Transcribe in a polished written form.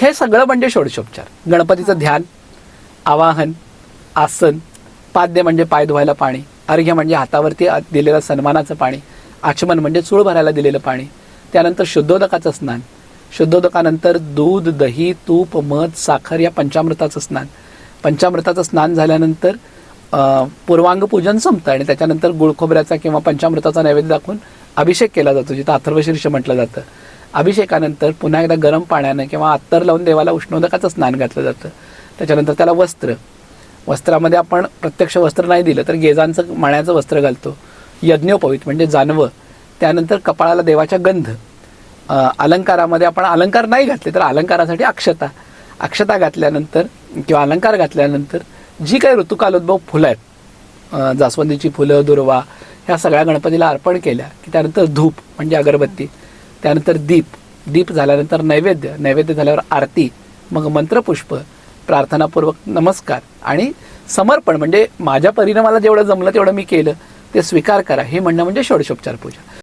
हे सगळं म्हणजे षोडशोपचार. गणपतीचं ध्यान, आवाहन, आसन, पाद्य म्हणजे पाय धुवायला पाणी, अर्घ्य म्हणजे हातावरती दिलेलं सन्मानाचं पाणी, आचमन म्हणजे चूळ भरायला दिलेलं पाणी, त्यानंतर शुद्धोदकाचं स्नान, शुद्धोदकानंतर दूध, दही, तूप, मध, साखर या पंचामृताचं स्नान, पंचामृताचं स्नान झाल्यानंतर पूर्वांग पूजन संपतं आणि त्याच्यानंतर गुळखोबऱ्याचा किंवा पंचामृताचा नैवेद्य दाखवून अभिषेक केला जातो, जिथं अथर्वशीर्ष म्हटलं जातं. अभिषेकानंतर पुन्हा एकदा गरम पाण्यानं किंवा अत्तर लावून देवाला उष्णोदकाचं स्नान घातलं जातं. त्याच्यानंतर त्याला वस्त्रामध्ये आपण प्रत्यक्ष वस्त्र नाही दिलं तर गेजांचं माण्याचं वस्त्र घालतो. यज्ञोपवीत म्हणजे जानवं, त्यानंतर कपाळाला देवाच्या गंध, अलंकारामध्ये आपण अलंकार नाही घातले तर अलंकारासाठी अक्षता घातल्यानंतर किंवा अलंकार घातल्यानंतर जी काही ऋतुकालोद्भव फुलं आहेत, जास्वंदीची फुलं, दुर्वा, ह्या सगळ्या गणपतीला अर्पण केल्या की त्यानंतर धूप म्हणजे अगरबत्ती, त्यानंतर दीप झाल्यानंतर नैवेद्य झाल्यावर आरती, मग मंत्रपुष्प, प्रार्थनापूर्वक नमस्कार आणि समर्पण म्हणजे माझ्या परीने मला जेवढं जमलं तेवढं मी केलं ते स्वीकार करा, हे म्हणणं म्हणजे षोडशोपचार पूजा.